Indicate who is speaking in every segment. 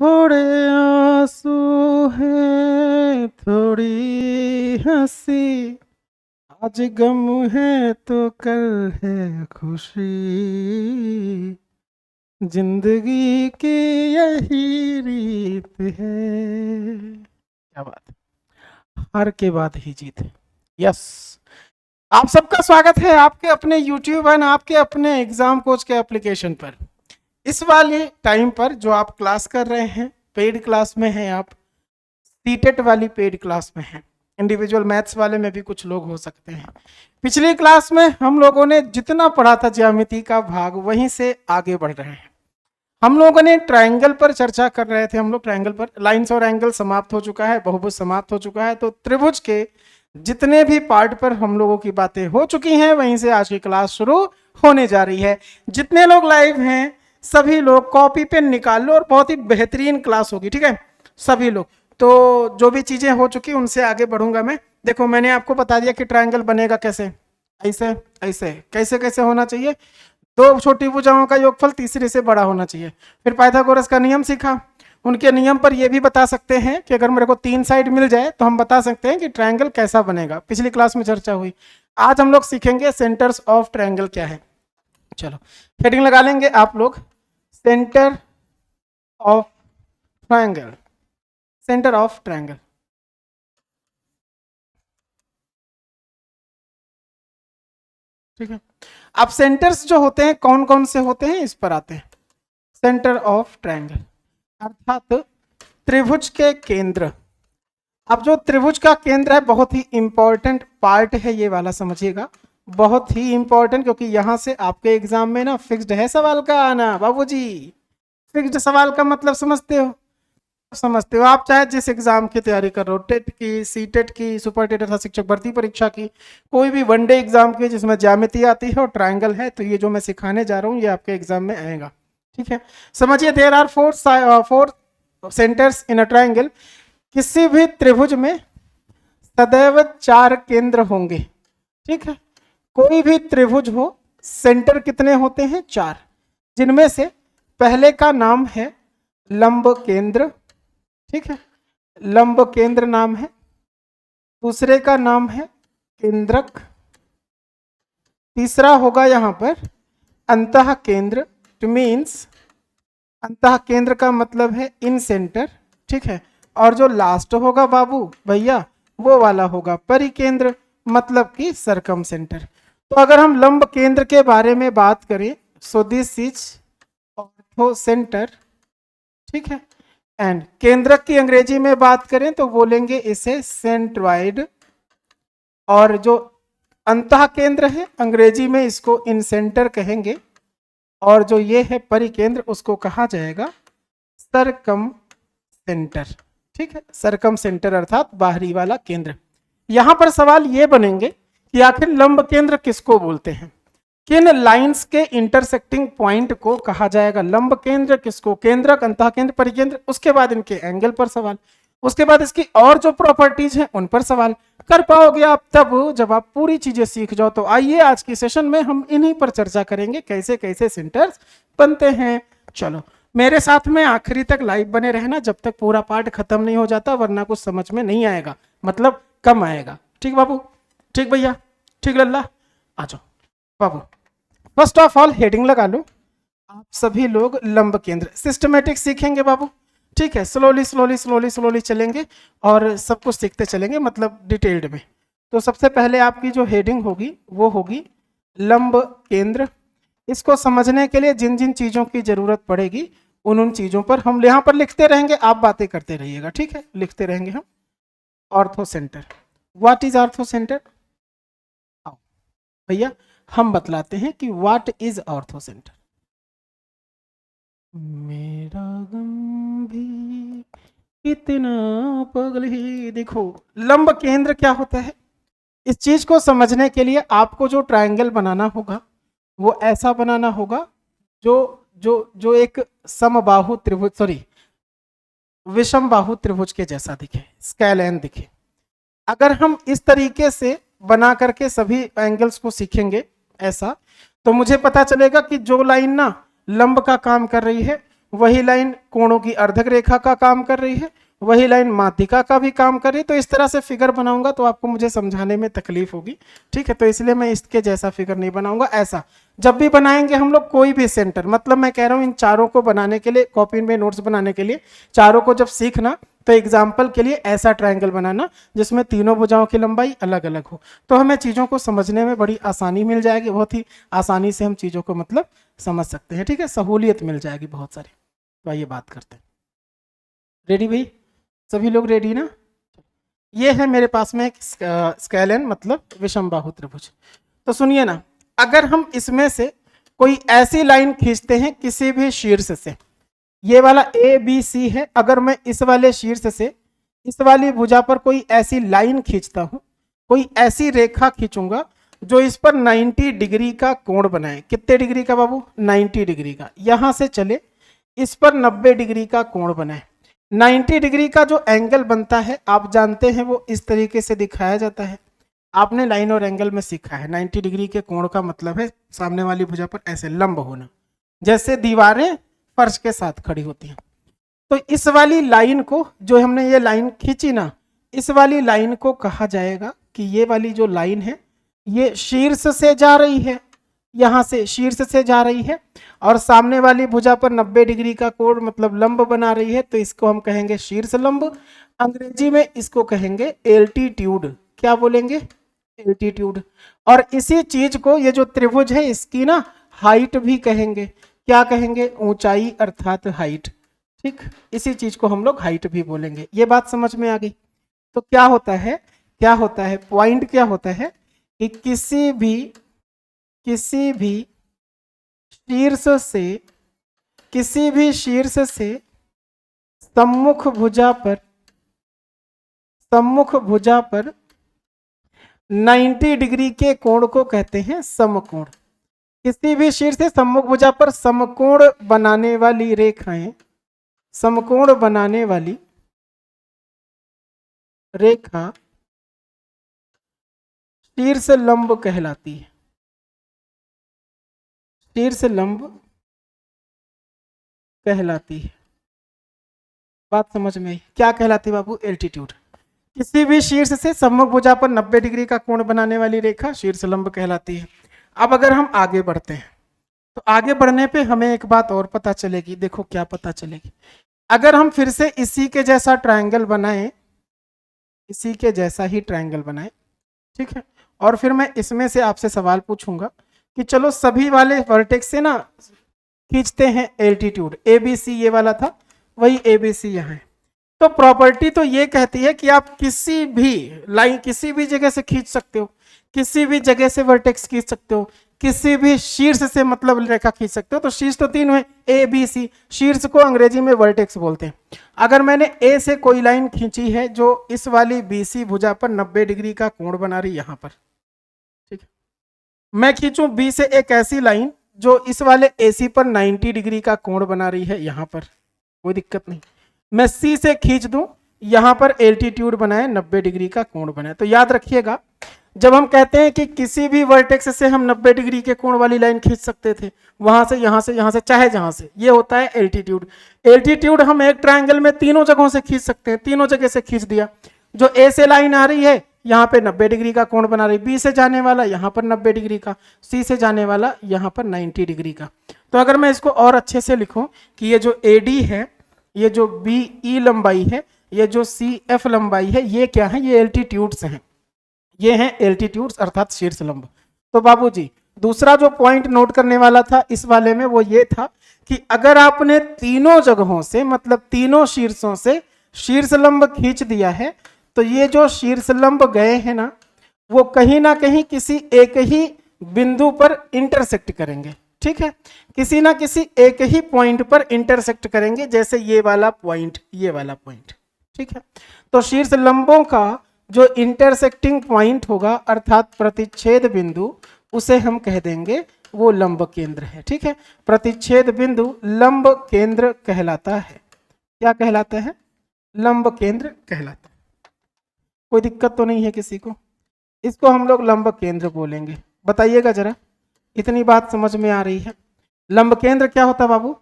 Speaker 1: थोड़े आंसू हैं थोड़ी हंसी, आज गम है तो कल है खुशी, जिंदगी की यही रीत है। क्या बात है, हार के बाद ही जीत है। यस, आप सबका स्वागत है आपके अपने YouTube एंड आपके अपने एग्जाम कोच के एप्लीकेशन पर। इस वाले टाइम पर जो आप क्लास कर रहे हैं, पेड क्लास में हैं आप, सीटेट वाली पेड क्लास में हैं, इंडिविजुअल मैथ्स वाले में भी कुछ लोग हो सकते हैं। पिछली क्लास में हम लोगों ने जितना पढ़ा था ज्यामिति का भाग, वहीं से आगे बढ़ रहे हैं। हम लोगों ने ट्रायंगल पर चर्चा कर रहे थे। हम लोग ट्रायंगल पर, लाइंस और एंगल समाप्त हो चुका है, बहुभुज समाप्त हो चुका है, तो त्रिभुज के जितने भी पार्ट पर हम लोगों की बातें हो चुकी हैं, वहीं से आज की क्लास शुरू होने जा रही है। जितने लोग लाइव हैं सभी लोग कॉपी पेन निकाल लो और बहुत ही बेहतरीन क्लास होगी, ठीक है सभी लोग। तो जो भी चीजें हो चुकी उनसे आगे बढ़ूंगा मैं। देखो मैंने आपको बता दिया कि ट्रायंगल बनेगा कैसे, ऐसे ऐसे, कैसे कैसे होना चाहिए, दो छोटी भुजाओं का योगफल तीसरे से बड़ा होना चाहिए। फिर पाइथागोरस का नियम सीखा, उनके नियम पर यह भी बता सकते हैं कि अगर मेरे को तीन साइड मिल जाए तो हम बता सकते हैं कि ट्रायंगल कैसा बनेगा। पिछली क्लास में चर्चा हुई। आज हम लोग सीखेंगे सेंटर्स ऑफ ट्रायंगल क्या है। चलो हेडिंग लगा लेंगे आप लोग, centre of triangle, centre of triangle. ठीक है, अब सेंटर्स जो होते हैं कौन कौन से होते हैं इस पर आते हैं। सेंटर ऑफ ट्रायंगल अर्थात त्रिभुज के केंद्र। अब जो त्रिभुज का केंद्र है बहुत ही इंपॉर्टेंट पार्ट है, ये वाला समझिएगा, बहुत ही इंपॉर्टेंट, क्योंकि यहां से आपके एग्जाम में ना फिक्स्ड है सवाल का आना बाबूजी। फिक्स्ड सवाल का मतलब समझते हो, समझते हो आप, चाहे जिस एग्जाम की तैयारी कर रहे हो, टेट की, सी टेट की, सुपर टेट अर्थात शिक्षक भर्ती परीक्षा की, कोई भी वनडे एग्जाम की जिसमें ज्यामिति आती है और ट्रायंगल है, तो ये जो मैं सिखाने जा रहा हूँ ये आपके एग्जाम में आएगा। ठीक है, समझिए there are four centres in a triangle. किसी भी त्रिभुज में सदैव चार केंद्र होंगे। ठीक है, कोई भी त्रिभुज हो सेंटर कितने होते हैं, चार, जिनमें से पहले का नाम है लंब केंद्र। ठीक है, लंब केंद्र नाम है। दूसरे का नाम है केंद्रक। तीसरा होगा यहां पर अंतः केंद्र, मीन्स अंतः केंद्र का मतलब है इन सेंटर। ठीक है, और जो लास्ट होगा बाबू भैया वो वाला होगा परिकेंद्र, मतलब कि सरकम सेंटर। तो अगर हम लंब केंद्र के बारे में बात करें, so this is ortho centre. ठीक है, एंड केंद्रक की अंग्रेजी में बात करें तो बोलेंगे इसे सेंट्रॉइड, और जो अंतः केंद्र है अंग्रेजी में इसको इन सेंटर कहेंगे, और जो ये है परिकेंद्र उसको कहा जाएगा सरकम सेंटर। ठीक है, सरकम सेंटर अर्थात बाहरी वाला केंद्र। यहां पर सवाल ये बनेंगे कि आखिर लंब केंद्र किसको बोलते हैं, किन लाइंस के इंटरसेक्टिंग पॉइंट को कहा जाएगा लंब केंद्र, किसको, केंद्रक, अंतः केंद्र, परिकेंद्र। उसके बाद इनके एंगल पर सवाल, उसके बाद इसकी और जो प्रॉपर्टीज हैं उन पर सवाल। कर पाओगे आप तब जब आप पूरी चीजें सीख जाओ। तो आइए आज की सेशन में हम इन्हीं पर चर्चा करेंगे, कैसे कैसे सेंटर्स बनते हैं। चलो मेरे साथ में आखिरी तक लाइव बने रहना, जब तक पूरा पार्ट खत्म नहीं हो जाता, वरना कुछ समझ में नहीं आएगा, मतलब कम आएगा। ठीक बाबू, ठीक भैया, ठीक लल्ला, आ जाओ बाबू। फर्स्ट ऑफ ऑल हेडिंग लगा लो, आप सभी लोग लंब केंद्र सिस्टमेटिक सीखेंगे बाबू। ठीक है, स्लोली स्लोली स्लोली स्लोली चलेंगे और सब कुछ सीखते चलेंगे, मतलब डिटेल्ड में। तो सबसे पहले आपकी जो हेडिंग होगी वो होगी लंब केंद्र। इसको समझने के लिए जिन जिन चीजों की जरूरत पड़ेगी उन उन चीजों पर हम यहाँ पर लिखते रहेंगे, आप बातें करते रहिएगा। ठीक है, लिखते रहेंगे हम। Ortho centre, what is ortho centre, भैया हम बतलाते हैं कि व्हाट इज ऑर्थो सेंटर। मेरा गम भी इतना पगल ही, देखो लंब केंद्र क्या होता है, इस चीज को समझने के लिए आपको जो ट्रायंगल बनाना होगा वो ऐसा बनाना होगा जो जो जो एक समबाहु त्रिभुज, सॉरी विषम बाहु त्रिभुज के जैसा दिखे, स्केलैन दिखे। अगर हम इस तरीके से बना करके सभी एंगल्स को सीखेंगे ऐसा, तो मुझे पता चलेगा कि जो लाइन ना लंब का काम कर रही है वही लाइन कोणों की अर्धक रेखा का काम कर रही है, वही लाइन माध्यिका का भी काम कर रही है। तो इस तरह से फिगर बनाऊंगा तो आपको मुझे समझाने में तकलीफ होगी, ठीक है, तो इसलिए मैं इसके जैसा फिगर नहीं बनाऊंगा। ऐसा जब भी बनाएंगे हम लोग कोई भी सेंटर, मतलब मैं कह रहा हूं इन चारों को बनाने के लिए, कॉपी में नोट्स बनाने के लिए, चारों को जब सीखना तो एग्जाम्पल के लिए ऐसा ट्रायंगल बनाना जिसमें तीनों भुजाओं की लंबाई अलग अलग हो, तो हमें चीज़ों को समझने में बड़ी आसानी मिल जाएगी, बहुत ही आसानी से हम चीज़ों को मतलब समझ सकते हैं, ठीक है, सहूलियत मिल जाएगी बहुत सारी। तो आइए बात करते हैं। रेडी भाई, सभी लोग रेडी ना? ये है मेरे पास में एक स्केलन मतलब विषमबाहु त्रिभुज। तो सुनिए ना, अगर हम इसमें से कोई ऐसी लाइन खींचते हैं किसी भी शीर्ष से, ये वाला ए बी सी है, अगर मैं इस वाले शीर्ष से इस वाली भुजा पर कोई ऐसी लाइन खींचता हूं, कोई ऐसी रेखा खींचूंगा जो इस पर 90 डिग्री का कोण बनाए। कितने डिग्री का बाबू? 90 डिग्री का। यहां से चले इस पर 90 डिग्री का कोण बनाए। 90 डिग्री का जो एंगल बनता है आप जानते हैं वो इस तरीके से दिखाया जाता है, आपने लाइन और एंगल में सीखा है। 90 डिग्री के कोण का मतलब है सामने वाली भुजा पर ऐसे लंब होना, जैसे दीवारें फर्श के साथ खड़ी होती हैं। तो इस वाली लाइन को, जो हमने ये लाइन खींची ना, इस वाली लाइन को कहा जाएगा कि ये वाली जो लाइन है ये शीर्ष से जा रही है, यहां से शीर्ष से जा रही है और सामने वाली भुजा पर 90 डिग्री का कोण मतलब लंब बना रही है, तो इसको हम कहेंगे शीर्ष लंब। अंग्रेजी में इसको कहेंगे एल्टीट्यूड। क्या बोलेंगे? एल्टीट्यूड। और इसी चीज को, ये जो त्रिभुज है इसकी ना हाइट भी कहेंगे। क्या कहेंगे? ऊंचाई अर्थात हाइट, ठीक, इसी चीज को हम लोग हाइट भी बोलेंगे। ये बात समझ में आ गई? तो क्या होता है, क्या होता है, पॉइंट क्या होता है कि किसी भी शीर्ष से, किसी भी शीर्ष से सम्मुख भुजा पर 90 डिग्री के कोण को कहते हैं समकोण। किसी भी शीर्ष से सम्मुख भुजा पर समकोण बनाने वाली रेखाएं, समकोण बनाने वाली रेखा शीर्ष लंब कहलाती है। शीर्ष लंब कहलाती है। बात समझ में आई? क्या कहलाती है बाबू? एल्टीट्यूड। किसी भी शीर्ष से सम्मुख भुजा पर 90 डिग्री का कोण बनाने वाली रेखा शीर्ष लंब कहलाती है। अब अगर हम आगे बढ़ते हैं तो आगे बढ़ने पे हमें एक बात और पता चलेगी। देखो क्या पता चलेगी, अगर हम फिर से इसी के जैसा ट्रायंगल बनाएं, इसी के जैसा ही ट्रायंगल बनाएं, ठीक है, और फिर मैं इसमें से आपसे सवाल पूछूंगा कि चलो सभी वाले वर्टेक्स से ना खींचते हैं एल्टीट्यूड। ए बी सी ये वाला था, वही ए बी सी यहाँ है। तो प्रॉपर्टी तो ये कहती है कि आप किसी भी लाइन, किसी भी जगह से खींच सकते हो, किसी भी जगह से वर्टेक्स खींच सकते हो, किसी भी शीर्ष से मतलब रेखा खींच सकते हो। तो शीर्ष तो तीन हुए, ए बी सी, शीर्ष को अंग्रेजी में वर्टेक्स बोलते हैं। अगर मैंने ए से कोई लाइन खींची है जो इस वाली बी सी भुजा पर 90 डिग्री का कोण बना रही है यहां पर, ठीक है, मैं खींचूं बी से एक ऐसी लाइन जो इस वाले ए सी पर 90 डिग्री का कोण बना रही है यहां पर, कोई दिक्कत नहीं। मैं सी से खींच दूं, यहां पर एल्टीट्यूड बनाए, 90 डिग्री का कोण बनाए। तो याद रखिएगा, जब हम कहते हैं कि किसी भी वर्टेक्स से हम 90 डिग्री के कोण वाली लाइन खींच सकते थे, वहां से, यहां से, यहां से, चाहे जहां से, ये होता है एल्टीट्यूड। एल्टीट्यूड हम एक ट्रायंगल में तीनों जगहों से खींच सकते हैं, तीनों जगह से खींच दिया। जो ए से लाइन आ रही है यहाँ पे 90 डिग्री का कोण बना रही, बी से जाने वाला यहाँ पर 90 डिग्री का, सी से जाने वाला यहाँ पर 90 डिग्री का। तो अगर मैं इसको और अच्छे से लिखूं कि ये जो ए डी है, ये जो बी ई लंबाई है, ये जो सी एफ लंबाई है, ये क्या है? ये एल्टीट्यूड्स हैं, ये हैं एल्टीट्यूड्स अर्थात शीर्ष लंब। तो बाबूजी दूसरा जो पॉइंट नोट करने वाला था इस वाले में वो ये था कि अगर आपने तीनों जगहों से मतलब तीनों शीर्षों से शीर्ष लंब खींच दिया है, तो ये जो शीर्ष लंब गए हैं ना, वो कहीं ना कहीं किसी एक ही बिंदु पर इंटरसेक्ट करेंगे, ठीक है, किसी ना किसी एक ही पॉइंट पर इंटरसेक्ट करेंगे, जैसे ये वाला पॉइंट, ये वाला पॉइंट, ठीक है। तो शीर्ष लंबों का जो इंटरसेक्टिंग पॉइंट होगा अर्थात प्रतिच्छेद बिंदु, उसे हम कह देंगे वो लंब केंद्र है, ठीक है। प्रतिच्छेद बिंदु लंब केंद्र कहलाता है। क्या कहलाता है? लंब केंद्र कहलाता है। कोई दिक्कत तो नहीं है किसी को? इसको हम लोग लंब केंद्र बोलेंगे। बताइएगा जरा, इतनी बात समझ में आ रही है? लंब केंद्र क्या होता बाबू?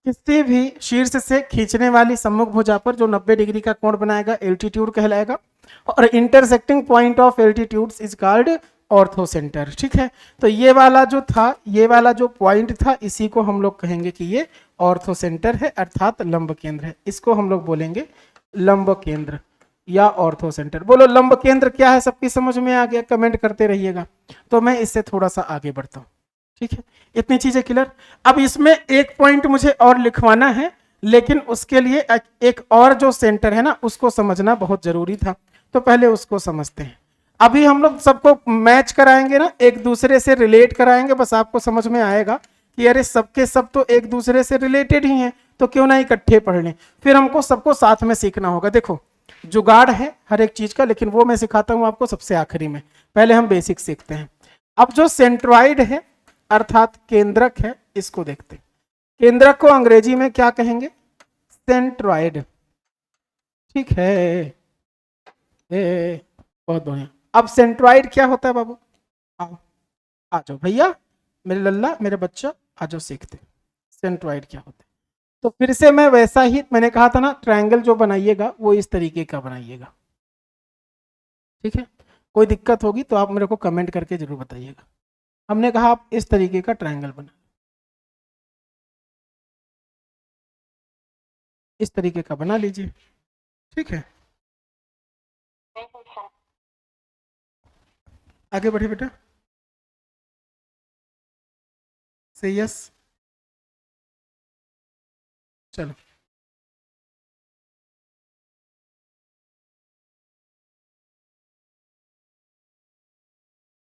Speaker 1: किसी भी शीर्ष से खींचने वाली सम्मुख भुजा पर जो 90 डिग्री का कोण बनाएगा एल्टीट्यूड कहलाएगा, और intersecting point of altitudes is called ortho centre. ठीक है, तो ये वाला जो था, ये वाला जो पॉइंट था, इसी को हम लोग कहेंगे कि ये ऑर्थो सेंटर है, अर्थात लंब केंद्र है। इसको हम लोग बोलेंगे लंब केंद्र या ऑर्थो सेंटर। बोलो लंब केंद्र क्या है, सबकी समझ में आ गया? कमेंट करते रहिएगा। तो मैं इससे थोड़ा सा आगे बढ़ता हूँ। ठीक है, इतनी चीजें क्लियर। अब इसमें एक पॉइंट मुझे और लिखवाना है, लेकिन उसके लिए एक और जो सेंटर है ना, उसको समझना बहुत जरूरी था, तो पहले उसको समझते हैं। अभी हम लोग सबको मैच कराएंगे ना, एक दूसरे से रिलेट कराएंगे, बस आपको समझ में आएगा कि अरे सबके सब तो एक दूसरे से रिलेटेड ही हैं, तो क्यों ना इकट्ठे पढ़ लें। फिर हमको सबको साथ में सीखना होगा। देखो जुगाड़ है हर एक चीज का, लेकिन वो मैं सिखाता हूं आपको सबसे आखिरी में, पहले हम बेसिक सीखते हैं। अब जो सेंट्रॉइड है अर्थात केंद्रक है, इसको देखते हैं। केंद्रक को अंग्रेजी में क्या कहेंगे? सेंट्रॉइड। ठीक है, बहुत बढ़िया। अब सेंट्रॉइड क्या होता है बाबू? आओ आ जाओ भैया, मेरे लल्ला, मेरे बच्चा, आ जाओ सीखते सेंट्रॉइड क्या होता है। तो फिर से मैं वैसा ही मैंने कहा था ना, ट्रायंगल जो बनाइएगा वो इस तरीके का बनाइएगा। ठीक है, कोई दिक्कत होगी तो आप मेरे को कमेंट करके जरूर बताइएगा। हमने कहा आप इस तरीके का ट्रायंगल बना, इस तरीके का बना लीजिए। ठीक है, आगे बढ़े बेटा, से यस। चलो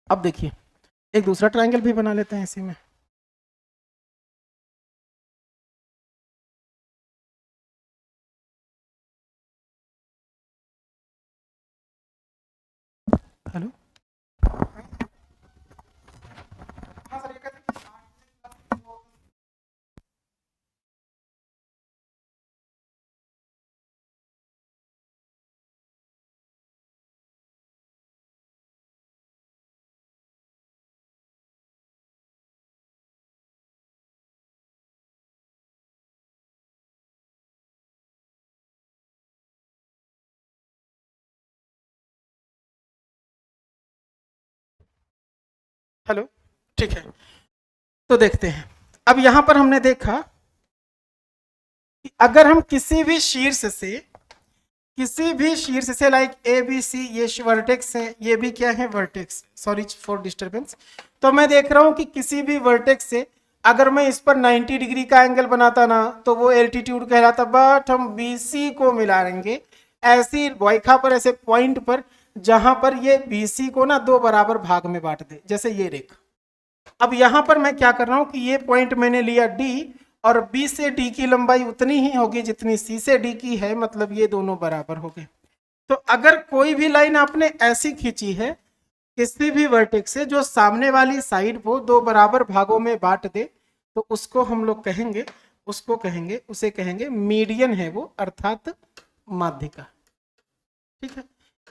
Speaker 1: अब देखिए, एक दूसरा ट्रायंगल भी बना लेते हैं इसी में। हेलो, हाँ सर, ये कहते हैं हेलो। ठीक है, तो देखते हैं। अब यहां पर हमने देखा कि अगर हम किसी भी शीर्ष से लाइक ए बी सी, ये वर्टेक्स है, ये भी क्या है? वर्टेक्स। Sorry for disturbance. तो मैं देख रहा हूं कि किसी भी वर्टेक्स से अगर मैं इस पर 90 डिग्री का एंगल बनाता ना, तो वो एल्टीट्यूड कहलाता। बट हम बी सी को मिलाएंगे ऐसी रेखा पर, ऐसे पॉइंट पर जहां पर ये बी सी को ना दो बराबर भाग में बांट दे, जैसे ये रेखा। अब यहां पर मैं क्या कर रहा हूं कि ये पॉइंट मैंने लिया डी, और बी से डी की लंबाई उतनी ही होगी जितनी सी से डी की है, मतलब ये दोनों बराबर हो गए। तो अगर कोई भी लाइन आपने ऐसी खींची है किसी भी वर्टेक्स से जो सामने वाली साइड को दो बराबर भागों में बांट दे, तो उसको हम लोग कहेंगे, उसे कहेंगे मीडियन है वो, अर्थात माध्यिका। ठीक है,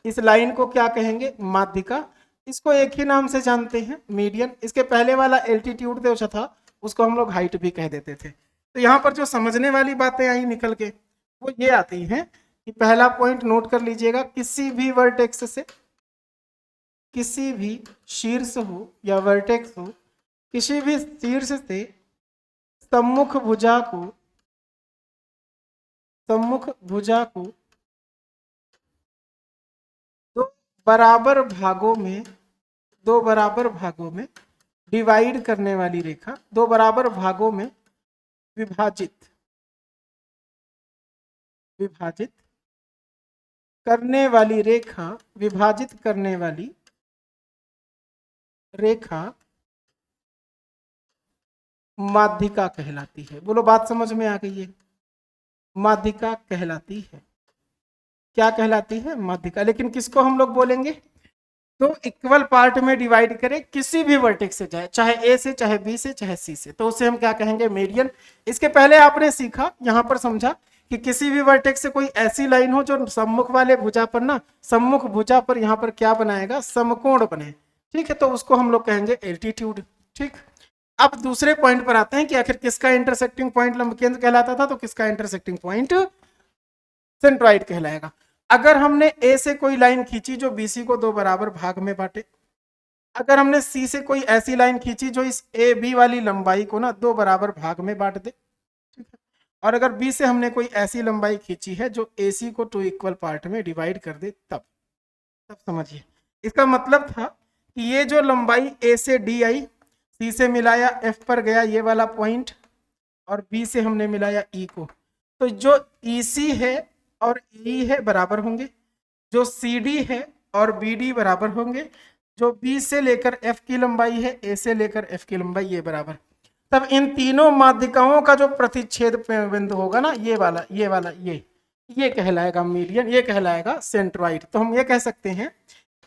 Speaker 1: इस लाइन को क्या कहेंगे? माध्यिका। इसको एक ही नाम से जानते हैं, मीडियन। इसके पहले वाला एल्टीट्यूड जो था उसको हम लोग हाइट भी कह देते थे। तो यहाँ पर जो समझने वाली बातें आई निकल के, वो ये आती हैं कि पहला पॉइंट नोट कर लीजिएगा, किसी भी वर्टेक्स से, किसी भी शीर्ष हो या वर्टेक्स हो, किसी भी शीर्ष से सम्मुख भुजा को दो बराबर भागों में डिवाइड करने वाली रेखा, दो बराबर भागों में विभाजित करने वाली रेखा, विभाजित करने वाली रेखा माध्यिका कहलाती है। बोलो बात समझ में आ गई है? माध्यिका कहलाती है। क्या कहलाती है? माध्यिका। लेकिन किसको हम लोग बोलेंगे? तो इक्वल पार्ट में डिवाइड करें किसी भी वर्टेक्स से जाए, चाहे ए से, चाहे बी से, चाहे सी से, तो उसे हम क्या कहेंगे? मीडियन। इसके पहले आपने सीखा, यहां पर समझा कि किसी भी वर्टेक्स से कोई ऐसी लाइन हो जो सम्मुख वाले भुजा पर ना, सम्मुख भुजा पर यहां पर क्या बनाएगा? समकोण बने। ठीक है, तो उसको हम लोग कहेंगे एल्टीट्यूड। ठीक, अब दूसरे पॉइंट पर आते हैं कि आखिर किसका इंटरसेक्टिंग पॉइंट लंब केंद्र कहलाता था, तो किसका इंटरसेक्टिंग पॉइंट सेंट्रॉइड कहलाएगा। अगर हमने ए से कोई लाइन खींची जो बीसी को दो बराबर भाग में बांटे, अगर हमने सी से कोई ऐसी लाइन खींची जो इस ए बी वाली लंबाई को ना दो बराबर भाग में बांट दे, ठीक है, और अगर बी से हमने कोई ऐसी लंबाई खींची है जो ए सी को टू इक्वल पार्ट में डिवाइड कर दे, तब समझिए इसका मतलब था कि ये जो लंबाई ए से डी आई, सी से मिलाया एफ पर गया ये वाला पॉइंट, और बी से हमने मिलाया ई को, तो जो ई सी है और ई है बराबर होंगे, जो सी डी है और बी डी बराबर होंगे, जो बी से लेकर एफ की लंबाई है ए से लेकर एफ की लंबाई ये बराबर। तब इन तीनों माध्यिकाओं का जो प्रतिच्छेद बिंदु होगा ना, ये वाला ये कहलाएगा मीडियन, ये कहलाएगा सेंट्रॉइड। तो हम ये कह सकते हैं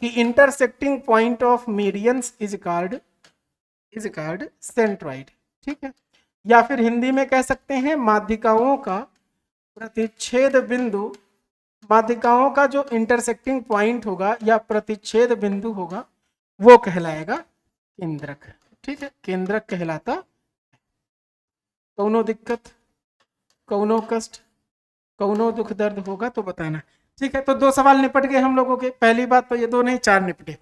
Speaker 1: कि intersecting point of medians is called centroid, ठीक है। या फिर हिंदी में कह सकते हैं माध्यिकाओं का प्रतिच्छेद बिंदु, माध्यिकाओं का जो इंटरसेक्टिंग पॉइंट होगा या प्रतिच्छेद बिंदु होगा वो कहलाएगा केंद्रक, ठीक है, केंद्रक कहलाता। कौनो दिक्कत, कौनो कष्ट, कौनो दुख दर्द होगा तो बताना, ठीक है। तो दो सवाल निपट गए हम लोगों के। पहली बात तो ये दो नहीं, चार निपटे।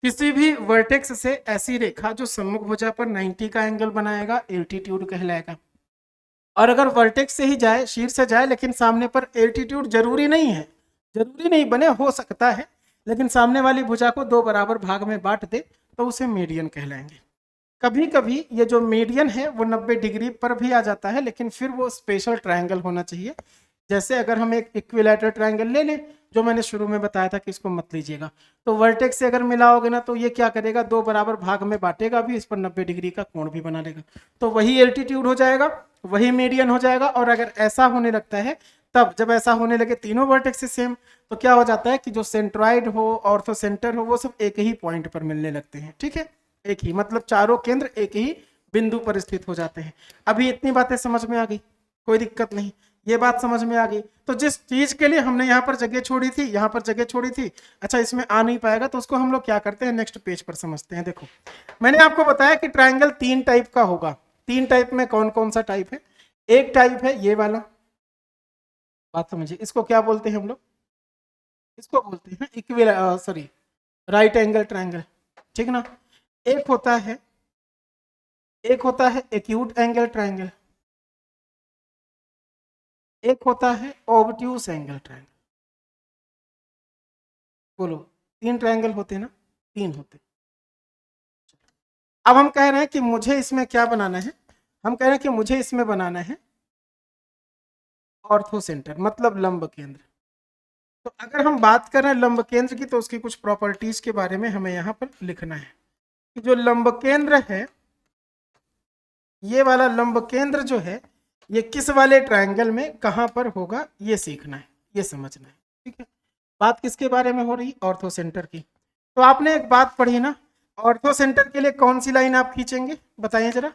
Speaker 1: किसी भी वर्टेक्स से ऐसी रेखा जो सम्मुख भुजा पर 90 का एंगल बनाएगा एल्टीट्यूड कहलाएगा। और अगर वर्टेक्स से ही जाए, शीर्ष से जाए, लेकिन सामने पर एल्टीट्यूड जरूरी नहीं है, जरूरी नहीं बने, हो सकता है, लेकिन सामने वाली भुजा को दो बराबर भाग में बांट दे तो उसे मीडियन कहलाएंगे। कभी कभी ये जो मीडियन है वो 90 डिग्री पर भी आ जाता है, लेकिन फिर वो स्पेशल ट्रायंगल होना चाहिए। जैसे अगर हम एक इक्विलैटरल ट्रायंगल ले लें, जो मैंने शुरू में बताया था कि इसको मत लीजिएगा, तो वर्टेक्स से अगर मिलाओगे ना तो ये क्या करेगा, दो बराबर भाग में बांटेगा भी, इस पर 90 डिग्री का कोण भी बना लेगा, तो वही एल्टीट्यूड हो जाएगा, वही मीडियन हो जाएगा। और अगर ऐसा होने लगता है, तब जब ऐसा होने लगे तीनों वर्टेक्स से सेम, तो क्या हो जाता है कि जो सेंट्रॉइड हो, ऑर्थो सेंटर हो, वो सब एक ही पॉइंट पर मिलने लगते हैं, ठीक है, एक ही, मतलब चारों केंद्र एक ही बिंदु पर स्थित हो जाते हैं। अभी इतनी बातें समझ में आ गई, कोई दिक्कत नहीं, ये बात समझ में आ गई। तो जिस चीज के लिए हमने यहाँ पर जगह छोड़ी थी, यहाँ पर जगह छोड़ी थी, अच्छा इसमें आ नहीं पाएगा, तो उसको हम लोग क्या करते हैं, नेक्स्ट पेज पर समझते हैं। देखो मैंने आपको बताया कि ट्रायंगल तीन टाइप का होगा। तीन टाइप में कौन कौन सा टाइप है? एक टाइप है ये वाला, बात समझिए, इसको क्या बोलते हैं हम लोग, इसको बोलते हैं राइट एंगल ट्रायंगल, ठीक ना। एक होता है एक्यूट एंगल ट्रायंगल, एक होता है ऑब्ट्यूस एंगल ट्रायंगल। बोलो, तीन ट्रायंगल होते हैं ना, तीन होते। अब हम कह रहे हैं कि मुझे इसमें क्या बनाना है, हम कह रहे हैं कि मुझे इसमें बनाना है ऑर्थो सेंटर, मतलब लंब केंद्र। तो अगर हम बात कर रहे हैं लंब केंद्र की, तो उसकी कुछ प्रॉपर्टीज के बारे में हमें यहाँ पर लिखना है कि जो लंब केंद्र है, ये वाला लंब केंद्र जो है, ये किस वाले ट्रायंगल में कहां पर होगा, ये सीखना है, ये समझना है, ठीक है। बात किसके बारे में हो रही, ऑर्थो सेंटर की। तो आपने एक बात पढ़ी ना, ऑर्थो सेंटर के लिए कौन सी लाइन आप खींचेंगे, बताइए जरा।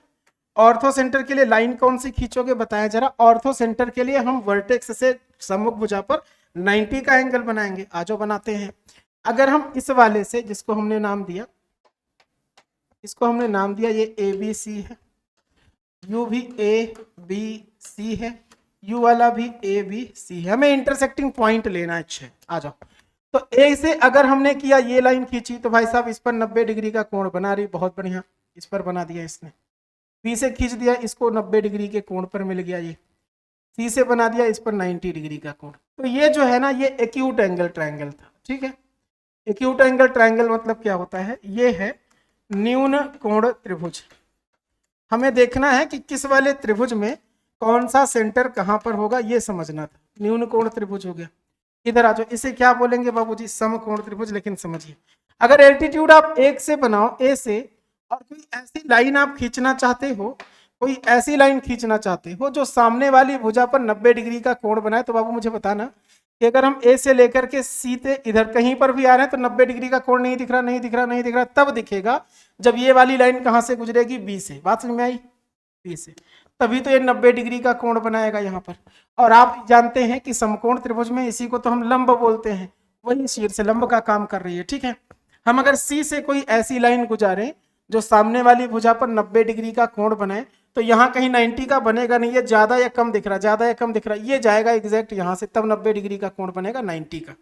Speaker 1: ऑर्थो सेंटर के लिए लाइन कौन सी खींचोगे, बताएं जरा। ऑर्थो सेंटर के लिए हम वर्टेक्स से सम्मुख भुजा पर 90 का एंगल बनाएंगे। आज बनाते हैं। अगर हम इस वाले से, जिसको हमने नाम दिया, इसको हमने नाम दिया ये ए बी सी है, यू भी ए बी सी है, यू वाला भी ए बी सी है, हमें इंटरसेक्टिंग पॉइंट लेना है। अच्छा आ जाओ। तो ए से अगर हमने किया, ये लाइन खींची, तो भाई साहब इस पर 90 डिग्री का कोण बना रही, बहुत बढ़िया, इस पर बना दिया इसने। बी से खींच दिया, इसको 90 डिग्री के कोण पर मिल गया, ये सी से बना दिया, इस पर 90 डिग्री का कोण। तो ये जो है ना, ये एक्यूट एंगल ट्रायंगल था, ठीक है। एक्यूट एंगल ट्रायंगल मतलब क्या होता है, ये है न्यून कोण त्रिभुज। हमें देखना है कि किस वाले त्रिभुज में कौन सा सेंटर कहां पर होगा, ये समझना था। न्यून कोण त्रिभुज हो गया, इधर आ जाओ। इसे क्या बोलेंगे बाबूजी, समकोण त्रिभुज। लेकिन समझिए, अगर एल्टीट्यूड आप एक से बनाओ, ए से, और कोई ऐसी लाइन आप खींचना चाहते हो, कोई ऐसी लाइन खींचना चाहते हो जो सामने वाली भुजा पर 90 डिग्री का कोण बनाए, तो बाबू मुझे बताना कि अगर हम ए से लेकर के सी से इधर कहीं पर भी आ रहे हैं तो 90 डिग्री का कोण नहीं दिख रहा, नहीं दिख रहा, नहीं दिख रहा, तब दिखेगा जब ये वाली लाइन कहां से गुजरेगी, बी से। बात समझ में आई, बी से, तभी तो ये 90 डिग्री का कोण बनाएगा यहाँ पर। और आप जानते हैं कि समकोण त्रिभुज में इसी को तो हम लंब बोलते हैं, वही शीर्ष लंब का काम कर रही है, ठीक है। हम अगर सी से कोई ऐसी लाइन गुजारें जो सामने वाली भुजा पर 90 डिग्री का कोण बनाए, तो यहाँ कहीं 90 का बनेगा नहीं, ये ज्यादा या कम दिख रहा है, ज्यादा या कम दिख रहा है, ये जाएगा एग्जैक्ट यहाँ से, तब 90 डिग्री का कोण बनेगा 90 का।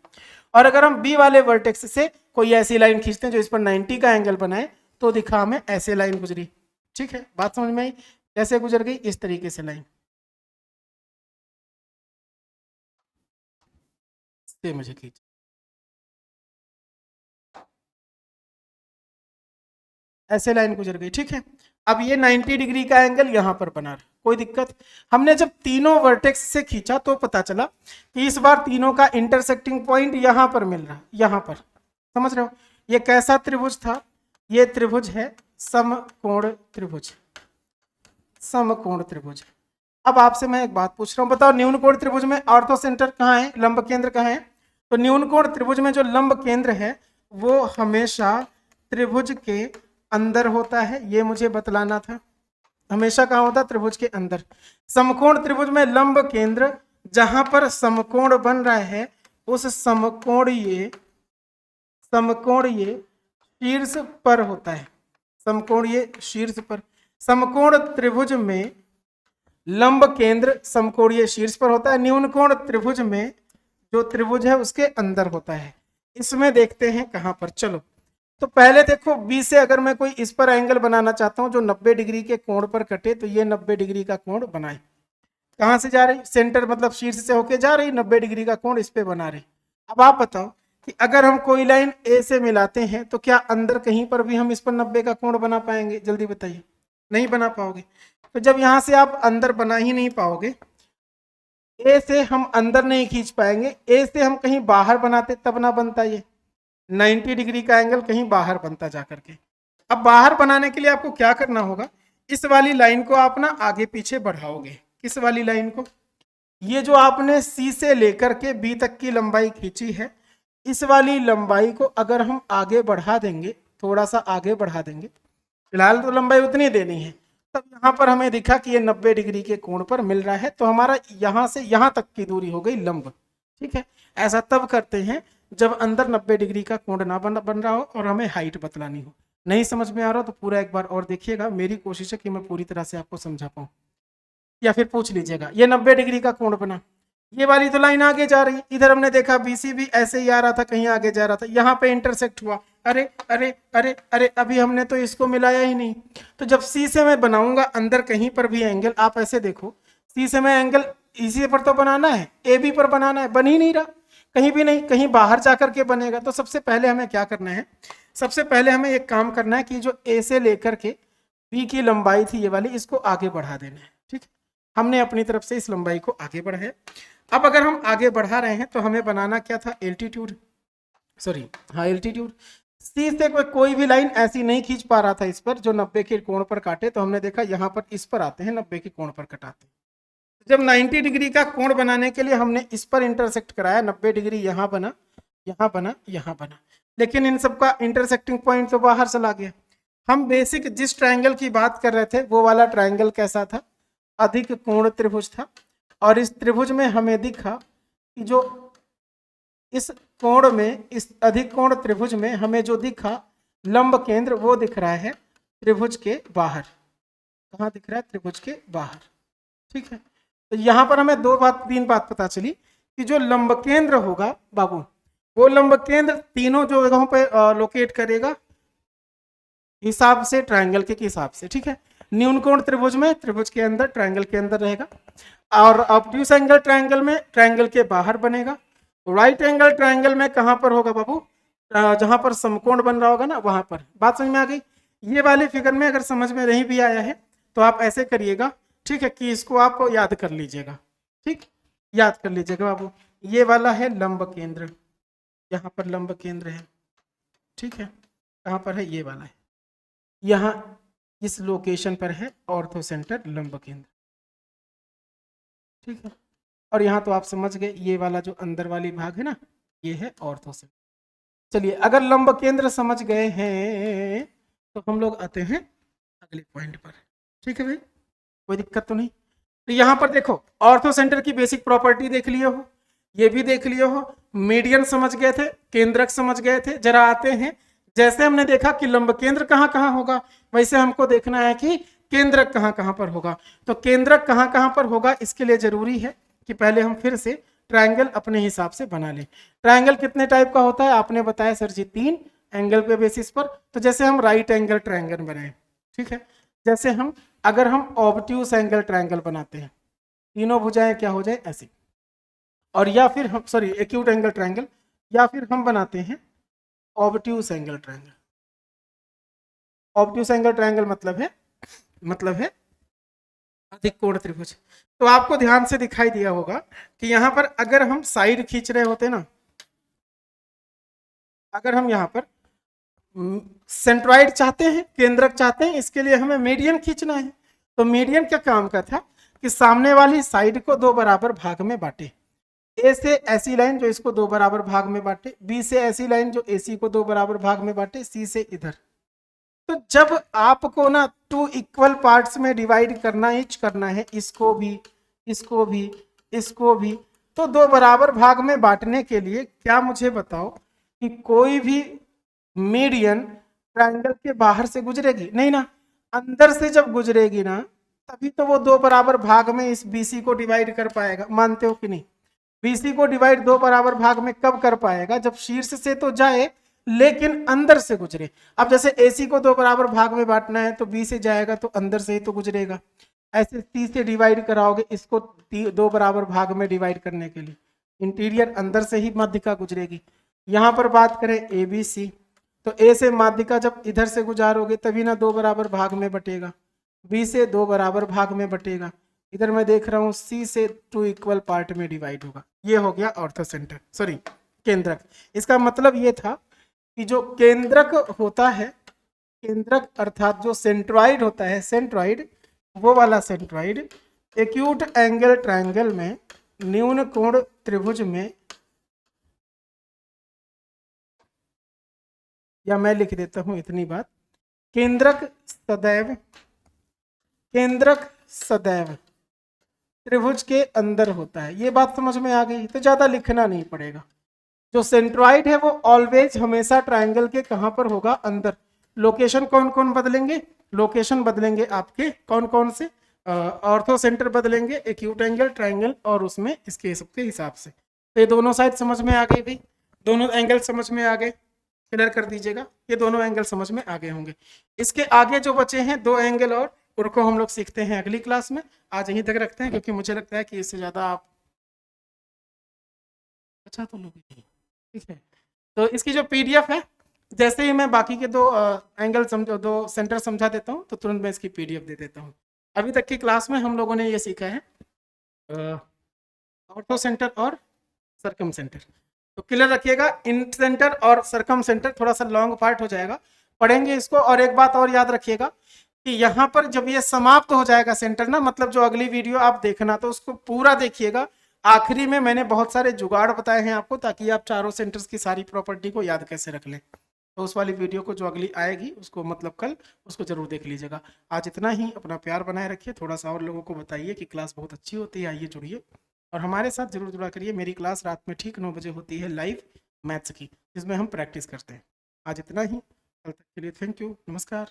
Speaker 1: और अगर हम बी वाले वर्टेक्स से कोई ऐसी लाइन खींचते हैं जो इस पर 90 का एंगल बनाए, तो दिखा हमें ऐसे लाइन गुजरी। ठीक है, बात समझ में आई? कैसे गुजर गई? इस तरीके से लाइन से मुझे खींच, ऐसे लाइन गुजर गई। ठीक है, अब ये 90 डिग्री का एंगल यहां पर बना रहा, कोई दिक्कत? हमने जब तीनों वर्टेक्स से खींचा तो पता चला कि इस बार तीनों का इंटरसेक्टिंग पॉइंट यहां पर मिल रहा, यहां पर। समझ रहे हो? ये कैसा त्रिभुज था? ये त्रिभुज है समकोण त्रिभुज, समकोण त्रिभुज। अब आपसे मैं एक बात पूछ रहा हूं, बताओ न्यून कोण त्रिभुज में ऑर्थो सेंटर कहाँ है, लंब केंद्र कहाँ है? तो न्यून कोण त्रिभुज में जो लंब केंद्र है वो हमेशा त्रिभुज के अंदर होता है, ये मुझे बतलाना था। हमेशा कहाँ होता है? त्रिभुज के अंदर। समकोण त्रिभुज में लंब केंद्र जहां पर समकोण बन रहा है, उस समकोण ये शीर्ष पर होता है, समकोण ये शीर्ष पर। समकोण त्रिभुज में लंब केंद्र समकोणीय शीर्ष पर होता है, न्यून कोण त्रिभुज में जो त्रिभुज है उसके अंदर होता है। इसमें देखते हैं कहां पर, चलो। तो पहले देखो बी से अगर मैं कोई इस पर एंगल बनाना चाहता हूं जो 90 डिग्री के कोण पर कटे, तो ये 90 डिग्री का कोण बनाए। कहां से जा रही? सेंटर मतलब शीर्ष से होके जा रही, 90 डिग्री का कोण इस पे बना रही। अब आप बताओ कि अगर हम कोई लाइन ए से मिलाते हैं तो क्या अंदर कहीं पर भी हम इस पर 90 का कोण बना पाएंगे? जल्दी बताइए, नहीं बना पाओगे। तो जब यहां से आप अंदर बना ही नहीं पाओगे, ए से हम अंदर नहीं खींच पाएंगे, ए से हम कहीं बाहर बनाते तब ना बनता ये 90 डिग्री का एंगल, कहीं बाहर बनता जाकर के। अब बाहर बनाने के लिए आपको क्या करना होगा? इस वाली लाइन को आप ना आगे पीछे बढ़ाओगे। किस वाली लाइन को? ये जो आपने सी से लेकर के बी तक की लंबाई खींची है, इस वाली लंबाई को अगर हम आगे बढ़ा देंगे, थोड़ा सा आगे बढ़ा देंगे, फिलहाल तो लंबाई उतनी देनी है, तब यहाँ पर हमें दिखा कि ये 90 डिग्री के कोण पर मिल रहा है, तो हमारा यहाँ से यहाँ तक की दूरी हो गई लंब। ठीक है, ऐसा तब करते हैं जब अंदर 90 डिग्री का कोण ना बन रहा हो और हमें हाइट बतलानी हो। नहीं समझ में आ रहा तो पूरा एक बार और देखिएगा, मेरी कोशिश है कि मैं पूरी तरह से आपको समझा पाऊँ, या फिर पूछ लीजिएगा। ये 90 डिग्री का कोण बना, ये वाली तो लाइन आगे जा रही, इधर हमने देखा बीसी भी ऐसे ही आ रहा था, कहीं आगे जा रहा था, यहाँ पे इंटरसेक्ट हुआ, अरे अरे अरे अरे, अभी हमने तो इसको मिलाया ही नहीं। तो जब सी से मैं बनाऊंगा अंदर कहीं पर भी एंगल, आप ऐसे देखो, सी से मैं एंगल इसी पर तो बनाना है, ए बी पर बनाना है, बन ही नहीं रहा, कहीं भी नहीं, कहीं बाहर जाकर के बनेगा। तो सबसे पहले हमें क्या करना है? सबसे पहले हमें एक काम करना है कि जो ए से लेकर के बी की लंबाई थी ये वाली, इसको आगे बढ़ा देना है। ठीक है, हमने अपनी तरफ से इस लंबाई को आगे बढ़ाया। अब अगर हम आगे बढ़ा रहे हैं तो हमें बनाना क्या था? एल्टीट्यूड, सॉरी हाँ एल्टीट्यूड। सी से कोई भी लाइन ऐसी नहीं खींच पा रहा था इस पर जो 90 के कोण पर काटे, तो हमने देखा यहाँ पर इस पर आते हैं, 90 के कोण पर कटाते हैं। जब 90 डिग्री का कोण बनाने के लिए हमने इस पर इंटरसेक्ट कराया, 90 डिग्री यहाँ बना, यहाँ बना, यहाँ बना, लेकिन इन सबका इंटरसेक्टिंग पॉइंट तो बाहर चला गया। हम बेसिक जिस ट्रायंगल की बात कर रहे थे वो वाला ट्रायंगल कैसा था? अधिक कोण त्रिभुज था। और इस त्रिभुज में हमें दिखा कि जो इस कोण में, इस अधिक कोण त्रिभुज में हमें जो दिखा लंब केंद्र, वो दिख रहा है त्रिभुज के बाहर। कहाँ दिख रहा है? त्रिभुज के बाहर। ठीक है, तो यहाँ पर हमें तीन बात पता चली कि जो लंब केंद्र होगा बाबू, वो लंब केंद्र तीनों जो जगहों पर लोकेट करेगा हिसाब से, ट्रायंगल के हिसाब से। ठीक है, न्यून कोण त्रिभुज में त्रिभुज के अंदर, ट्रायंगल के अंदर रहेगा, और ऑब्ट्यूस एंगल ट्रायंगल में ट्रायंगल के बाहर बनेगा। राइट एंगल ट्रायंगल में कहां पर होगा बाबू? जहां पर समकोण बन रहा होगा ना, वहां पर। बात समझ में आ गई? ये वाले फिगर में अगर समझ में नहीं भी आया है तो आप ऐसे करिएगा, ठीक है, कि इसको आप याद कर लीजिएगा। ठीक, याद कर लीजिएगा बाबू, ये वाला है लंब केंद्र, यहाँ पर लंब केंद्र है। ठीक है, कहाँ पर है? ये वाला है, यहाँ इस लोकेशन पर है ऑर्थो सेंटर लंब केंद्र। ठीक है, और यहाँ तो आप समझ गए, ये वाला जो अंदर वाली भाग है ना, ये है ऑर्थो सेंटर। चलिए, अगर लंब केंद्र समझ गए हैं तो हम लोग आते हैं अगले पॉइंट पर। ठीक है भाई, कोई दिक्कत तो नहीं? तो यहाँ पर देखो, ऑर्थो सेंटर की बेसिक प्रॉपर्टी देख लिए हो, ये भी देख लिए हो, मीडियन समझ गए थे, केंद्रक समझ गए थे। जरा आते हैं जैसे हमने देखा कि लंब केंद्र कहाँ कहाँ होगा, वैसे हमको देखना है कि केंद्रक कहाँ कहाँ पर होगा। तो केंद्रक कहाँ कहाँ पर होगा, इसके लिए जरूरी है कि पहले हम फिर से ट्रायंगल अपने हिसाब से बना लें। ट्रायंगल कितने टाइप का होता है आपने बताया सर जी, 3 एंगल के बेसिस पर। तो जैसे हम राइट एंगल ट्रायंगल बनाए, ठीक है, जैसे हम अगर हम ऑब्ट्यूस एंगल ट्रायंगल बनाते हैं, तीनों भुजाएं क्या हो जाए ऐसी, और या फिर हम सॉरी एक्यूट एंगल ट्रायंगल, या फिर हम बनाते हैं obtuse angle triangle. Obtuse angle triangle मतलब है अधिक कोण त्रिभुज। तो आपको ध्यान से दिखाई दिया होगा कि यहां पर अगर हम साइड खींच रहे होते ना, अगर हम यहां पर सेंट्रॉइड चाहते हैं, केंद्रक चाहते हैं, इसके लिए हमें मीडियन खींचना है। तो मीडियन क्या काम का था कि सामने वाली साइड को 2 बराबर भाग में बांटे। ए से ऐसी लाइन जो इसको 2 बराबर भाग में बांटे, बी से ऐसी लाइन जो एसी को 2 बराबर भाग में बांटे, सी से इधर। तो जब आपको ना 2 इक्वल पार्ट्स में डिवाइड करना है, इसको भी, इसको भी, इसको भी, तो 2 बराबर भाग में बांटने के लिए क्या मुझे बताओ कि कोई भी मीडियन ट्रायंगल के बाहर से गुजरेगी नहीं ना, अंदर से जब गुजरेगी ना तभी तो वो 2 बराबर भाग में इस बीसी को डिवाइड कर पाएगा। मानते हो कि नहीं? बीसी को डिवाइड 2 बराबर भाग में कब कर पाएगा? जब शीर्ष से तो जाए लेकिन अंदर से गुजरे। अब जैसे एसी को 2 बराबर भाग में बांटना है तो बी से जाएगा तो अंदर से ही तो गुजरेगा। ऐसे सी से डिवाइड कराओगे इसको 2 बराबर भाग में डिवाइड करने के लिए, इंटीरियर अंदर से ही माध्यिका गुजरेगी। यहां पर बात करें ए बी सी, तो ए से माध्यिका जब इधर से गुजारोगे तभी ना 2 बराबर भाग में बटेगा, बी से 2 बराबर भाग में बटेगा, इधर मैं देख रहा हूं सी से 2 इक्वल पार्ट में डिवाइड होगा। ये हो गया ऑर्थो सेंटर, सॉरी केंद्रक। इसका मतलब ये था कि जो केंद्रक होता है, केंद्रक अर्थात जो सेंट्रॉइड होता है, सेंट्रॉइड, वो वाला सेंट्रॉइड एक्यूट एंगल ट्रायंगल में न्यून कोण त्रिभुज में, या मैं लिख देता हूं इतनी बात, केंद्रक सदैव त्रिभुज के अंदर होता है। ये बात समझ में आ गई, तो ज्यादा लिखना नहीं पड़ेगा। जो सेंट्रॉइड है वो ऑलवेज हमेशा ट्रायंगल के कहां पर होगा? अंदर। लोकेशन कौन कौन बदलेंगे? लोकेशन बदलेंगे आपके कौन कौन से? ऑर्थो सेंटर बदलेंगे, एक्यूट एंगल ट्रायंगल, और उसमें इसके सबके हिसाब से। तो ये दोनों साइड समझ में आ गई भाई, दोनों एंगल समझ में आ गए, क्लियर कर दीजिएगा। ये दोनों एंगल समझ में आ गए होंगे। इसके आगे जो बचे हैं 2 एंगल और, उनको हम लोग सीखते हैं अगली क्लास में। आज यहीं तक रखते हैं क्योंकि मुझे लगता है कि इससे ज्यादा आप अच्छा तो लोग, ठीक है। तो इसकी जो पीडीएफ है, जैसे ही मैं बाकी के 2 एंगल समझो, 2 सेंटर समझा देता हूँ तो तुरंत मैं इसकी पीडीएफ दे देता हूँ। अभी तक की क्लास में हम लोगों ने ये सीखा है ऑर्थो सेंटर और सर्कम सेंटर। तो क्लियर रखिएगा, इन सेंटर और सर्कम सेंटर थोड़ा सा लॉन्ग पार्ट हो जाएगा, पढ़ेंगे इसको। और एक बात और याद रखिएगा कि यहाँ पर जब ये समाप्त हो जाएगा सेंटर ना, मतलब जो अगली वीडियो आप देखना तो उसको पूरा देखिएगा। आखिरी में मैंने बहुत सारे जुगाड़ बताए हैं आपको, ताकि आप चारों सेंटर्स की सारी प्रॉपर्टी को याद कैसे रख लें। तो उस वाली वीडियो को जो अगली आएगी उसको मतलब कल, उसको जरूर देख लीजिएगा। आज इतना ही, अपना प्यार बनाए रखिए, थोड़ा सा और लोगों को बताइए कि क्लास बहुत अच्छी होती है, आइए जुड़िए और हमारे साथ जरूर जुड़ा करिए। मेरी क्लास रात में ठीक 9 बजे होती है लाइव मैथ्स की, जिसमें हम प्रैक्टिस करते हैं। आज इतना ही, कल तक के लिए थैंक यू, नमस्कार,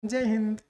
Speaker 1: जय हिंद।